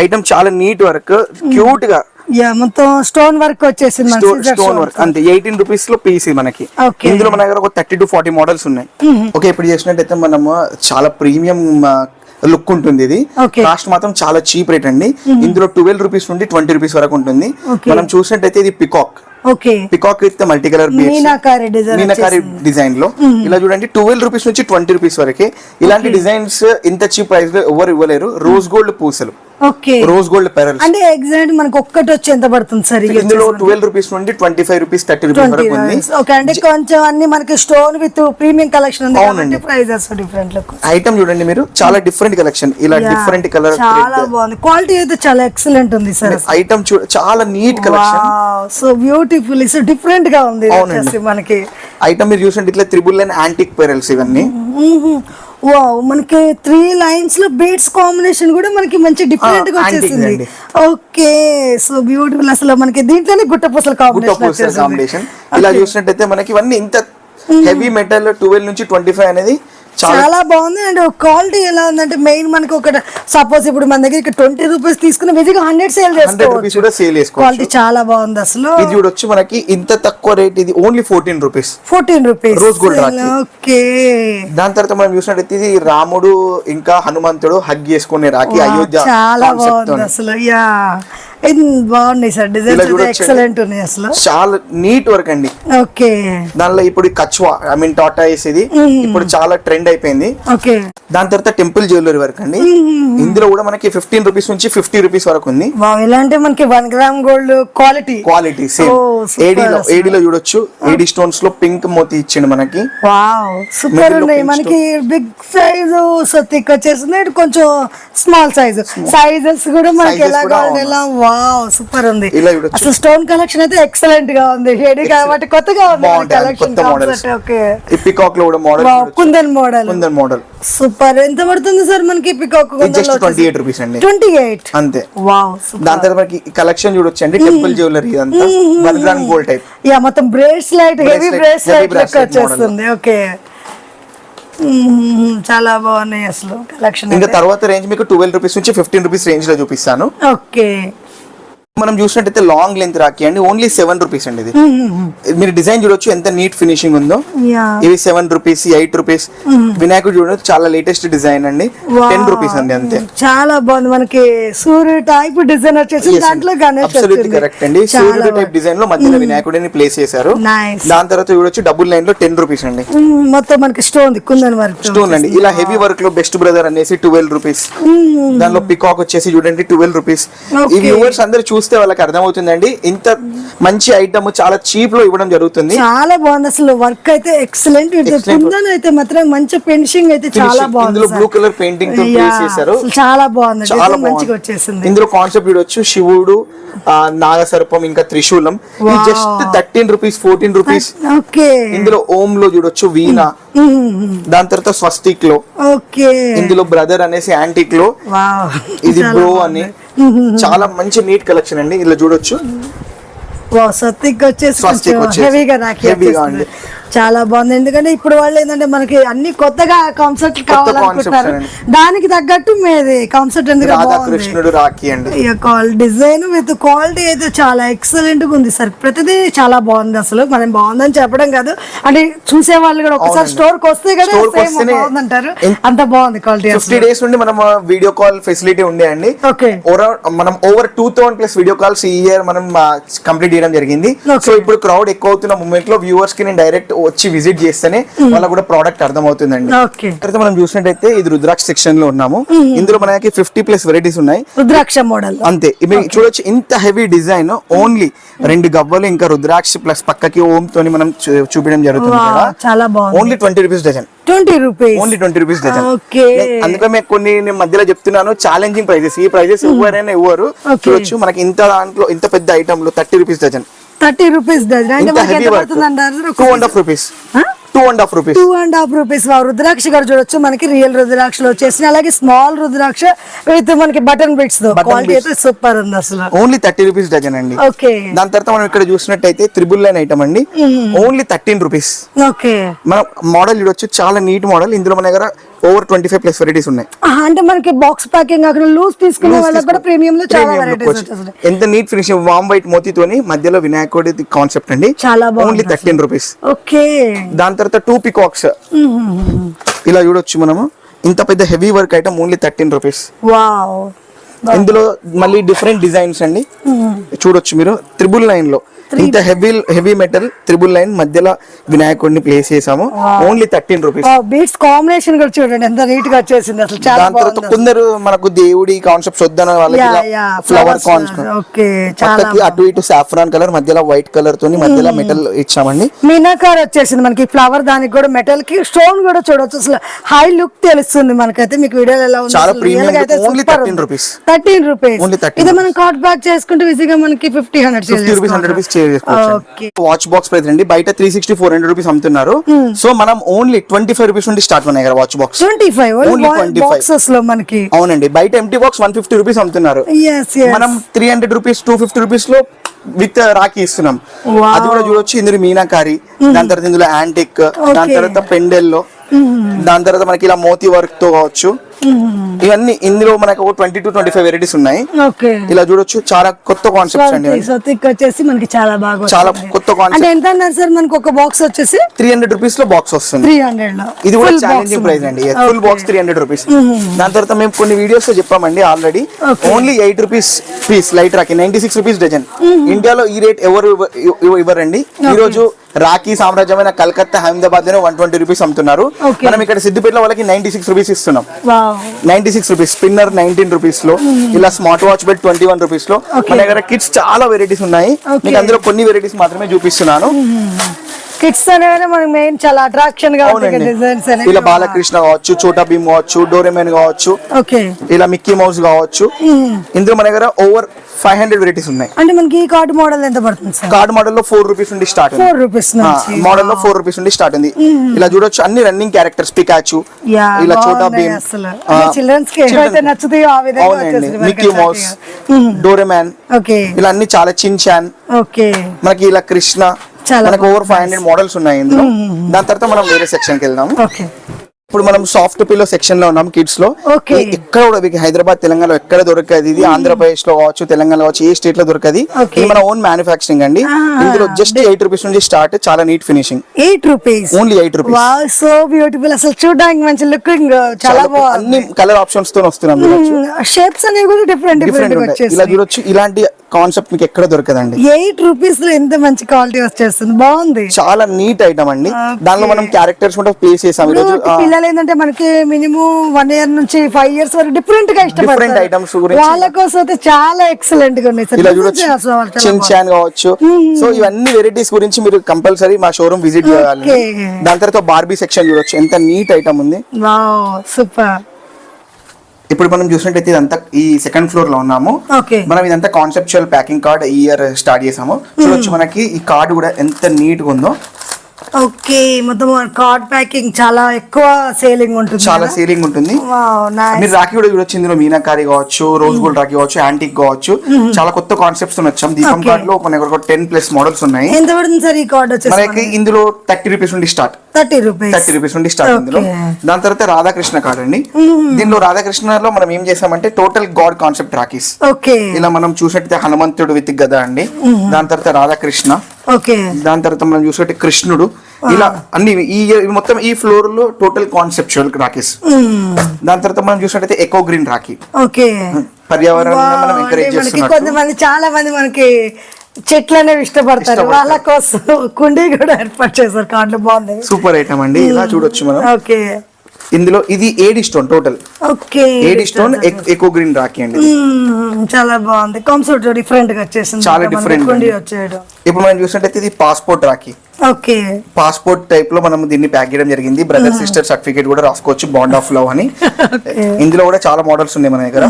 item చాలా నీట్ వర్క్, క్యూట్ గా. యా మొత్తం స్టోన్ వర్క్ వచ్చేసింది. స్టోన్ వర్క్ అంతే. 18 రూపీస్ లో పీస్ మనకి. ఇందులో మన దగ్గర ఒక 30 to 40 మోడల్స్ ఉన్నాయి. ఓకే ఇప్పుడు చేసినట్టయితే మనము చాలా ప్రీమియం లుక్ ఉంటుంది. ఇది కాస్ట్ మాత్రం చాలా చీప్ రేట్ అండి. ఇందులో 12 రూపీస్ నుండి 20 రూపీస్ వరకు ఉంటుంది. మనం చూసినట్టయితే ఇది peacock. Okay peacock with multi colour meenakari design లో ఇలా చూడండి. 12 రూపీస్ నుంచి 20 రూపీస్ వరకే. ఇలాంటి డిజైన్స్ ఇంత చీప్ ప్రైస్ లో ఎవరు ఇవ్వలేరు. రోజ్ గోల్డ్ పూసలు, ఓకే రోజ్ గోల్డ్ పెరల్స్ అంటే ఎగ్జాక్ట్ మనకు ఒక్కటి వచ్చి ఎంత పడుతుంది సార్? ఇందులో 12 రూపీస్ నుండి 25 రూపీస్ 30 రూపీస్ వరకు ఉంది. ఓకే అంటే కొంచెం అన్ని మనకి స్టోన్ విత్ ప్రీమియం కలెక్షన్ ఉంది కాబట్టి ప్రైజెస్ డిఫరెంట్ లుక్. ఐటమ్ చూడండి మీరు, చాలా డిఫరెంట్ కలెక్షన్. ఇలా డిఫరెంట్ కలర్ చాలా బాగుంది. క్వాలిటీ అయితే చాలా ఎక్సలెంట్ ఉంది సార్. ఐటమ్ చాలా neat collection, so beautiful, so different గా ఉంది మనకి. ఐటమ్ మీరు చూసినట్టు ఇట్లా 399 యాంటిక్ పెరల్స్ ఇవన్నీ. వావ్ మనకి 3 లైన్స్ లో బీడ్స్ కాంబినేషన్ కూడా మనకి మంచి డిఫరెంట్ గా వచ్చేసింది. Okay so beautiful. అసలు మనకి దీంట్లోనే గుట్టపూసల కాంబినేషన్. ఇలా చూసినట్టయితే మనకి ఇవన్నీ ఇంత హెవీ మెటల్ 12 నుంచి 25 అనేది చాలా బాగుంది. అండ్ క్వాలిటీ ఎలా ఉందంటే మెయిన్ మనకి ఒక సపోజ్ ఇప్పుడు మన దగ్గర 20 రూపీస్ తీసుకుని విధిగా 100 సేల్ చేసుకోవచ్చు. క్వాలిటీ చాలా బాగుంది అసలు. ఇది చూడొచ్చు మనకి ఇంత తక్కువ రేట్. ఇది only 14 rupees. Rose gold Rakhi. Okay దాని తర్వాత మనం చూసినట్టయితే ఇది రాముడు ఇంకా హనుమంతుడు హగ్ చేసుకునే రాఖీ. అయోధ్య చాలా బాగుంది అసలు. యా బాగున్నాయి సార్. డిజైన్స్ ఎక్సలెంట్ ఉన్నాయి అసలు. చాలా నీట్ వర్క్ అండి. ఓకే దానిలో ఇప్పుడు కచ్వా టాటా ఇది ఇప్పుడు చాలా ట్రెండ్ అయిపోయింది. ఓకే దాని తర్వాత టెంపుల్ జ్యువెలరీ వర్క్ అండి. ఇందులో కూడా మనకి 15 రూపీస్ నుంచి 50 రూపీస్ వరకు ఉంది. ఎలా అంటే మనకి 1 గ్రామ్ గోల్డ్ క్వాలిటీ సేమ్. ఏడీలో చూడొచ్చు. ఏడీ స్టోన్స్ లో పింక్ మోతి ఇచ్చిండు మనకి. వావ్ సూపర్ ఉన్నాయి. మనకి బిగ్ సైజ్ సతిక్ వచ్చేసింది, కొంచెం స్మాల్ సైజెస్ కూడా మనకి ఎలా కావాలి ఎలా. వావ్ సూపర్ ఉంది. అసలు స్టోన్ కలెక్షన్ అయితే ఎక్సలెంట్ గా ఉంది. హెడీ కాబట్టి కొత్తగా ఉంది కలెక్షన్. ఓకే పికాక్ లో కూడా మోడల్, కుందన్ మోడల్ సూపర్. ఎంత పడుతుంది సార్ మనకి పికాక్? 28 రూపీస్ అండి. 28 అంతే. వావ్. దాని తర్వాత మనకి కలెక్షన్ చూడొచ్చు అండి. టెంపుల్ జ్యువెలరీ ఇదంతా 1 గ్రామ్ గోల్డ్ టైప్. యా మొత్తం బ్రేస్లెట్, హెవీ బ్రేస్లెట్ లెక్క వచ్చేస్తుంది. ఓకే చాలా బాగున్నాయి అసలు కలెక్షన్. ఇంకా తర్వాత రేంజ్ మీకు 12 రూపీస్ నుంచి 15 రూపీస్ రేంజ్ లో చూపిస్తాను. ఓకే మనం చూసినట్టయితే లాంగ్ లెంత్ రాఖీ అండి. ఓన్లీ 7 రూపీస్ అండి. ఇది మీరు డిజైన్ చూడొచ్చు ఎంత నీట్ ఫినిషింగ్ ఉందో. ఇవి 7 రూపీస్, 8 రూపీస్. వినాయకుడు చూడొచ్చు చాలా లేటెస్ట్ డిజైన్ అండి. 10 రూపీస్ అండి అంతే. చాలా బాగుంది. మనకి సూర్య టైప్ డిజైన్ వచ్చేసి దాంట్లో కరెక్ట్ అండి. సూర్యుడు టైప్ డిజైన్ లో మధ్యలో వినాయకుడిని ప్లేస్ చేశారు. దాని తర్వాత చూడొచ్చు డబుల్ లైన్ లో 10 రూపీస్ అండి. మొత్తం మనకి స్టోన్ కుందన్ వర్క్ స్టోన్ అండి. ఇలా హెవీ వర్క్ లో బెస్ట్ బ్రదర్ అనేసి 12 రూపీస్. దానిలో పికాక్ వచ్చేసి చూడండి 12 రూపీస్. ఈ వ్యూవర్స్ అందరూ చూస్తే వాళ్ళకి అర్థమవుతుందండి ఇంత మంచి ఐటమ్ చాలా చీప్ లో ఇవ్వడం జరుగుతుంది. చాలా బాగుంది అసలు. వర్క్ అయితే ఎక్సలెంట్. కుందన్ అయితే మాత్రం మంచి ఫినిషింగ్ అయితే చాలా బాగుంది. ఇందులో బ్లూ కలర్ పెయింటింగ్ తో ప్లేస్ చేశారు. చాలా బాగుంది. చాలా మంచిగా వచ్చేసింది. ఇందులో కాన్సెప్ట్ చూడొచ్చు. శివుడు, నాగసర్పం ఇంకా త్రిశూలం. ఇది జస్ట్ 13 రూపీస్, 14 రూపీస్. ఓకే ఇందులో ఓం లో చూడొచ్చు వీణ. దాని తర్వాత స్వస్తిక్ లో. ఓకే ఇందులో బ్రదర్ అనేసి యాంటిక్ లో. ఇది బ్రో అని. చాలా మంచి నీట్ కలెక్షన్ అండి. ఇలా చూడొచ్చు. స్వస్తిక్ వచ్చేసి హెవీగా ఉంది. చాలా బాగుంది. ఎందుకంటే ఇప్పుడు వాళ్ళు ఏంటంటే మనకి అన్ని కొత్తగా కాన్సెప్ట్ కావాలనుకుంటున్నారు. దానికి తగ్గట్టు మీది కాన్సెప్ట్ కృష్ణుడు రాఖీ అండి. డిజైన్ విత్ క్వాలిటీ అయితే చాలా ఎక్సలెంట్ గా ఉంది సార్. ప్రతిదీ చాలా బాగుంది అసలు. మనం బాగుందని చెప్పడం కాదు, అంటే చూసే వాళ్ళు కూడా ఒకసారి స్టోర్ కి వస్తే కదా బాగుందంటారు. అంత బాగుంది క్వాలిటీ. 50 డేస్ నుండి మనం వీడియో కాల్ ఫెసిలిటీ ఉండే అండి. మనం ఓవర్ 2000+ వీడియో కాల్స్ ఈ ఇయర్ మనం కంప్లీట్ చేయడం జరిగింది. సో ఇప్పుడు క్రౌడ్ ఎక్కువ అవుతున్న మూమెంట్ లో వ్యూవర్స్ కి నేను డైరెక్ట్ వచ్చి విజిట్ చేస్తేనే వాళ్ళకి కూడా ప్రోడక్ట్ అర్థం అవుతుందండి. తర్వాత మనం చూసినట్టయితే ఇది రుద్రాక్ష సెక్షన్ లో ఉన్నాము. ఇందులో మనకి 50+ వెరైటీస్ ఉన్నాయి. రుద్రాక్ష మోడల్ అంతే. చూడొచ్చు ఇంత హెవీ డిజైన్. ఓన్లీ 2 గవ్వలు ఇంకా రుద్రాక్ష ప్లస్ పక్కకి ఓం తోని మనం చూపించడం జరుగుతుంది. చాలా బాగుంది. Only 20 rupees dozen. 20 rupees. Only 20 rupees dozen. అందుకే మేము కొన్ని మధ్యలో చెప్తున్నాను ఛాలెంజింగ్ ప్రైజెస్. ఈ ప్రైజెస్ ఎవరైనా ఇవ్వరు. చూడొచ్చు మనకి ఇంత దాంట్లో ఇంత పెద్ద ఐటమ్ లో 30 రూపీస్ డజన్. 30 రూపీస్ డజన్ అంటే మనకి ఎంత పడుతుంది అంటారు? 2.5 రూపీస్. 2.5 రూపీస్. 2.5 రూపీస్. రుద్రాక్ష గారు చూడొచ్చు, మనకి రియల్ రుద్రాక్షలు వచ్చేసి, అలాగే స్మాల్ రుద్రాక్ష విత్ మనకి బటన్ బిట్స్ తో క్వాలిటీ అయితే సూపర్ ఉంది అసలు. ఓన్లీ 30 రూపీస్ డజన్ అండి. ఓకే. దాని తర్వాత మనం ఇక్కడ చూసినట్టయితే త్రిబుల్ లైన్ ఐటమ్ అండి, ఓన్లీ 13 రూపీస్. ఓకే. మనం మోడల్ చూడొచ్చు, చాలా నీట్ మోడల్. ఇందులో మన దగ్గర ఓవర్ 25+ వెరైటీస్ ఉన్నాయి. అంటే మనకి బాక్స్ ప్యాకింగ్ అక్కడ లూజ్ తీసుకునే వాళ్ళకి కూడా ప్రీమియం లో చాలా వెరైటీస్ వచ్చేసాయి. ఎంత నీట్ ఫినిషింగ్, వామ్ వైట్ మోతీతోని మధ్యలో వినాయకుడి కాన్సెప్ట్ అండి, చాలా బాగుంది. Only 13 rupees. ఓకే. దాని తర్వాత 2 పికాక్స్ ఇలా చూడొచ్చు మనము, ఇంత పెద్ద heavy work item, only 13 rupees. Wow. ఇందులో మళ్ళీ డిఫరెంట్ డిజైన్స్ అండి, చూడొచ్చు మీరు. త్రిబుల్ లైన్ లో ఇంత హెవీ మెటల్ త్రిబుల్ లైన్ మధ్యలో వినాయకుడిని ప్లేస్ చేసాము, ఓన్లీ 13 రూపీస్. బీట్స్ కాంబినేషన్ కూడా చూడండి ఎంత నీట్ గా వచ్చేసింది అసలు, చాలా దాని తర్వాత కొందరు మనకు దేవుడి కాన్సెప్ట్స్ వద్దన వాళ్ళకి ఫ్లవర్ ఓకే, పక్కకి అటు ఇటు సాఫ్రాన్ కలర్ మధ్యలో వైట్ కలర్ తోని మధ్యలో మెటల్ ఇచ్చామండి. మీనాకార్ వచ్చేసింది మనకి ఫ్లవర్, దానికి కూడా మెటల్ కి స్టోన్ కూడా చూడొచ్చు, అసలు హై లుక్ తెలుస్తుంది మనకైతే. మీకు వీడియోలో ఎలా ఉంది, చాలా ప్రీమియం, ఓన్లీ 13 రూపీస్. 13 రూపీస్. ఇది మనం కార్డ్ బ్యాక్ చేసుకుంటే ఈజీగా మనకి 50 rupees 100 rupees watch box price అండి, బయట 360 400 రూపీస్ అమ్ముతున్నారు. సో మనం ఓన్లీ 25 రూపీస్ నుండి స్టార్ట్ ఉన్నాయి వాచ్ బాక్స్. 25 బాక్సెస్ లో మనకి. అవునండి, బయట ఎంటీ బాక్స్ 150 రూపీస్ అమ్ముతున్నారు. మనం 300 రూపీస్ 250 రూపీస్ లో విత్ రాఖీ ఇస్తున్నాం. అది కూడా చూడొచ్చు. ఇందులో మీనాకారి, దాని తర్వాత ఇందులో యాంటిక్, దాని తర్వాత పెండెల్లో, దాని తర్వాత మనకి ఇలా మోతీ వర్క్ తో కావచ్చు. ఇవన్నీ ఇందులో మనకు 20 to 25 వెరైటీస్ ఉన్నాయి. ఇలా చూడొచ్చు, చాలా కొత్త కాన్సెప్ట్స్ అండి. వచ్చేసి మనకి చాలా బాగా, చాలా కొత్త కాన్సెప్ట్. ఎంత అన్నారు సార్ మనకి ఒక బాక్స్ వచ్చేసి 300 రూపీస్ లో బాక్స్ వస్తుంది. 300 లో ఇది కూడా ఛాలెంజింగ్ ప్రైస్ అండి, ఫుల్ బాక్స్ 300 రూపీస్. దాని తర్వాత మేము కొన్ని వీడియోస్ లో చెప్పామండి already, only 8 rupees piece light rakhi, 96 rupees dozen. ఇండియాలో ఈ రేట్ ఎవరు ఇవ్వరండి. ఈ రోజు రాఖీ సామ్రాజ్యమైన కలకత్తా, అహ్మదాబాద్ లో 120 రూపీస్ అమ్ముతున్నారు. మనం ఇక్కడ సిద్దిపేటలో వాళ్ళకి 96 రూపీస్ ఇస్తున్నాం. 96 రూపీస్. స్పిన్నర్ 19 రూపీస్ లో, ఇలా స్మార్ట్ వాచ్ బెల్ట్ 21 రూపీస్ లో. మన దగ్గర కిడ్స్ చాలా వెరైటీస్ ఉన్నాయి, మీకు అందులో కొన్ని వెరైటీస్ మాత్రమే చూపిస్తున్నాను. కిడ్స్ అనేవి మనకి మెయిన్ చాలా అట్రాక్షన్ గా ఉంటాయి డిజైన్స్ అనేవి. ఇలా బాలకృష్ణ కావచ్చు, చోటా భీమ్ కావచ్చు, డోరేమోన్ కావచ్చు, ఇలా మిక్కీ మౌస్ కావచ్చు. ఇందులో మన దగ్గర ఓవర్ 500 వెరైటీస్ ఉన్నాయి. అంటే మనకి ఈ కార్డ్ మోడల్ ఎంత పడుతుంది సార్? కార్డ్ మోడల్ లో 4 రూపీస్ నుండి స్టార్ట్ ఉంది. 4 రూపీస్ నుంచి మోడల్ లో 4 రూపీస్ నుండి స్టార్ట్ ఉంది. ఇలా చూడొచ్చు, అన్ని రన్నింగ్ క్యారెక్టర్స్, పికాచు, ఇలా చోటా భీమ్, చిల్డ్రన్స్ కి ఏవైతే నచ్చుతాయో ఆ విధంగా వచ్చేసింది. మిక్కీ మౌస్, డోరేమోన్, ఇలా అన్ని చాలా చిన్ చాన్, మనకి ఇలా కృష్ణ, మనకు ఓవర్ 500 మోడల్స్ ఉన్నాయి ఇందులో. దాని తర్వాత మనం వేరే సెక్షన్ కి వెళ్దాము. ఇప్పుడు మనం సాఫ్ట్ పిల్లో సెక్షన్ లో ఉన్నాం కిడ్స్ లో. ఎక్కడ కూడా హైదరాబాద్, తెలంగాణలో ఎక్కడ దొరకదు. ఇది ఆంధ్రప్రదేశ్ లో కావచ్చు, తెలంగాణ కావచ్చు, ఏ స్టేట్ లో దొరకదు. ఇది మన ఓన్ మ్యానుఫాక్చరింగ్ అండి. ఇందులో జస్ట్ 8 రూపీస్ నుంచి స్టార్ట్, చాలా neat finishing. 8 rupees, only 8 rupees. Wow, so beautiful. అసలు చూడడానికి మంచి లుకింగ్, చాలా బాగుంది. అన్ని కలర్ ఆప్షన్స్ తో వస్తున్నాం. షేప్స్ అనేవి కూడా డిఫరెంట్ వచ్చేసి. ఇలా చూడొచ్చు, ఇలాంటి కాన్సెప్ట్ మీకు ఎక్కడ దొరకదండి. 8 రూపీస్ లో ఎంత మంచి క్వాలిటీ వచ్చేస్తుంది, బాగుంది. చాలా నీట్ ఐటమ్ అండి. దానిలో మనం క్యారెక్టర్స్ కూడా ప్లేస్ చేసాం. పిల్లలు ఏంటంటే మనకి మినిమం 1 year నుంచి 5 years వరకు డిఫరెంట్ గా ఇష్టపడతారు. ఐటమ్స్ గురించి వాళ్ళ కోసం అయితే చాలా ఎక్సలెంట్ గా ఉన్నాయి. ఇలా చూడొచ్చు, చిన్ చాన్ కావచ్చు. సో ఇవన్నీ వెరైటీస్ గురించి మీరు కంపల్సరీ మా షోరూమ్ విజిట్ చేయాలి. దాని తర్వాత బార్బీ సెక్షన్ చూడొచ్చు, ఎంత నీట్ ఐటమ్ ఉంది. Wow, super. ఇప్పుడు మనం చూసినట్టయితే ఇదంతా ఈ సెకండ్ ఫ్లోర్ లో ఉన్నాము. మనం ఇదంతా కాన్సెప్చువల్ ప్యాకింగ్ కార్డ్ ఈ ఇయర్ స్టార్ట్ చేసాము. చూడొచ్చు, మనకి ఈ కార్డ్ కూడా ఎంత నీట్ గా ఉందో. ఓకే, మొత్తం కార్డ్ ప్యాకింగ్ చాలా ఎక్కువ సేలింగ్ ఉంటుంది. చాలా సేలింగ్ ఉంటుంది. మీరు రాఖీ కూడా చూడొచ్చు, ఇందులో మీనాకారి కావచ్చు, రోజ్ గోల్డ్ రాఖీ కావచ్చు, యాంటిక్ కావచ్చు, చాలా కొత్త కాన్సెప్ట్స్ వచ్చాం. దీపం కార్డ్ లో ఒక 10+ మోడల్స్ ఉన్నాయి. ఎంత పడుతుంది సార్ ఈ కార్డ్ వచ్చేసి? మనకి ఇందులో 30 రూపీస్ నుండి స్టార్ట్. 30 రూపీస్ నుండి స్టార్ట్ ఇందులో. దాని తర్వాత రాధాకృష్ణ కార్డ్ అండి. దీనిలో రాధాకృష్ణలో మనం ఏం చేసామంటే టోటల్ గాడ్ కాన్సెప్ట్ రాఖీస్. ఇలా మనం చూసినట్టయితే హనుమంతుడు విత్ గద అండి. దాని తర్వాత రాధాకృష్ణ, దాని తర్వాత మనం చూసినట్టు కృష్ణుడు, ఇలా అన్ని ఈ మొత్తం ఈ ఫ్లోర్ లో టోటల్ కాన్సెప్చువల్ రాఖీస్. దాని తర్వాత మనం చూసినట్టయితే ఎకో గ్రీన్ రాఖీ, పర్యావరణాన్ని మనం ఎంకరేజ్ చేస్తున్నాం. కొంతమంది చాలా మంది మనకి చెట్లు అనేవి ఇష్టపడతారు, వాళ్ళ కోసం కుండీ కూడా ఏర్పాటు చేశారు. కార్డులు బాగుంది, సూపర్ ఐటమ్ అండి. ఇలా చూడొచ్చు మనం. ఇందులో ఇది AD stone, total AD stone eco green rakhi అండి. చాలా బాగుంది, కాన్సెప్ట్ డిఫరెంట్ గా వచ్చేసింది, చాలా డిఫరెంట్. ఇప్పుడు మనం చూసినట్టయితే ఇది పాస్పోర్ట్ రాఖీ. పాస్పోర్ట్ టైప్ లో మనం దీన్ని ప్యాక్ చేయడం జరిగింది. బ్రదర్ సిస్టర్ సర్టిఫికేట్ కూడా రాసుకోవచ్చు, బాండ్ ఆఫ్ లవ్ అని. ఇందులో కూడా చాలా మోడల్స్ ఉన్నాయి మన దగ్గర.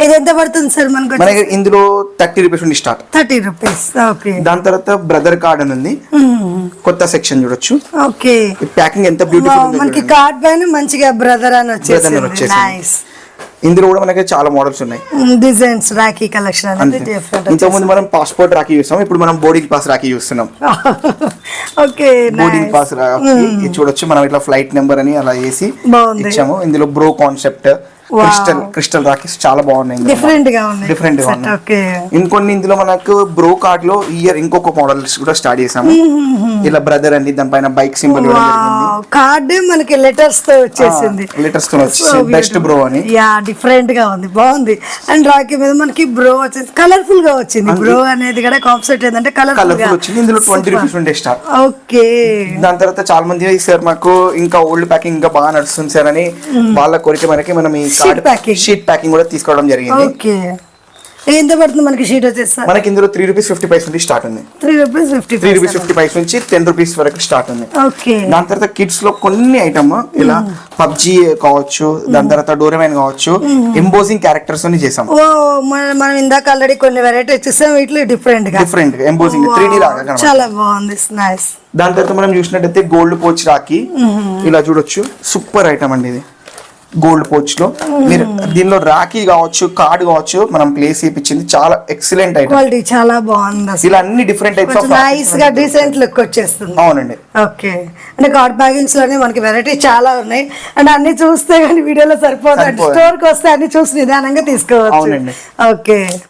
ఇది ఎంత పడుతుంది సార్ మనకు? మన దగ్గర ఇందులో 30 రూపీస్ నుండి స్టార్ట్. 30 రూపీస్. ఓకే. దాని తర్వాత బ్రదర్ కార్డ్ అని ఉంది, కొత్త సెక్షన్ చూడొచ్చు. ఓకే. ప్యాకింగ్ ఎంత బ్యూటిఫుల్ ఉంది మనకి కార్డ్ పైన మంచిగా బ్రదర్ అని వచ్చేసింది. నైస్. ఇందులో కూడా మనకి చాలా మోడల్స్ ఉన్నాయి. డిజైన్స్ రాఖీ కలెక్షన్ అనేది డిఫరెంట్. ఇంతకుముందు మనం పాస్పోర్ట్ రాఖీ చూస్తాం, ఇప్పుడు మనం బోర్డింగ్ పాస్ రాఖీ చూస్తున్నాం. ఓకే. బోర్డింగ్ పాస్ రాఖీ చూడొచ్చు. మనం ఇట్లా ఫ్లైట్ నెంబర్ అని అలా వేసి ఇచ్చాము. ఇందులో బ్రో కాన్సెప్ట్ క్రిస్టల్ రాఖీస్ చాలా బాగున్నాయి, డిఫరెంట్ గా ఉన్నాయి. డిఫరెంట్ గా ఉన్నాయి. ఇంకొన్ని ఇందులో మనకు బ్రో కార్డ్ లో ఇయర్ ఇంకొక మోడల్స్ కూడా స్టార్ట్ చేసాము. ఇలా బ్రదర్ అని దానిపైన బైక్ సింబల్ కార్డ్ మనకి లెటర్స్ తో వచ్చేసింది. లెటర్స్ తో వచ్చేసింది బెస్ట్ బ్రో అని. యా, డిఫరెంట్ గా ఉంది, బాగుంది. అండ్ రాఖీ మీద మనకి బ్రో వచ్చేసి కలర్ఫుల్ గా వచ్చింది. బ్రో అనేది కూడా కాన్సెప్ట్ ఏంటంటే కలర్ఫుల్ వచ్చింది. ఇందులో 20 రూపీస్ ఉండే స్టార్ట్. ఓకే. దాని తర్వాత చాలా మంది సార్ మాకు ఇంకా ఓల్డ్ ప్యాకింగ్ ఇంకా బాగా నడుస్తుంది సార్ అని వాళ్ళ కోరిక మనకి మనం ఈ షీట్ ప్యాకింగ్ కూడా తీసుకోవడం జరిగింది. ఓకే. ఎంత పడుతుంది మనకి షీట్ వచ్చేసి? మనకి ఇందులో 3 రూపీస్ 50 పైస్ నుంచి స్టార్ట్ ఉంది. 3 రూపీస్ 50 పైస్ నుంచి 10 రూపీస్ వరకు స్టార్ట్ ఉంది. ఓకే. దాని తర్వాత కిడ్స్ లో కొన్ని ఐటమ్ ఇలా పబ్జీ కావచ్చు, దాని తర్వాత డోరేమైన్ కావచ్చు, ఎంబోజింగ్ క్యారెక్టర్స్ అని చేసాం. ఓ, మనం ఇందాక ఆల్రెడీ కొన్ని వెరైటీ వచ్చేసాం, వీటిలో డిఫరెంట్ గా ఎంబోజింగ్ 3D లాగా చాలా బాగుంది. నైస్. దాని తర్వాత మనం చూసినట్టయితే గోల్డ్ పోచ్ రాఖీ ఇలా చూడొచ్చు. సూపర్ ఐటమ్ అండి ఇది. గోల్డ్ పోచ్ లో మీరు దీనిలో రాఖీ కావచ్చు, కార్డ్ కావచ్చు, మనం ప్లేస్ చేయించింది చాలా ఎక్సలెంట్ ఐటమ్. క్వాలిటీ చాలా బాగుంది. ఇలా అన్ని డిఫరెంట్ టైప్స్ ఆఫ్ నైస్ గా డీసెంట్ లుక్ వచ్చేస్తుంది. అవునండి. ఓకే. అంటే కార్డ్ ప్యాకింగ్స్ లోనే మనకి వెరైటీ చాలా ఉన్నాయి. అంటే అన్ని చూస్తే కానీ వీడియోలో సరిపోతుంది. స్టోర్ కి వస్తే అన్ని చూసి నిదానంగా తీసుకోవచ్చు. అవునండి. ఓకే.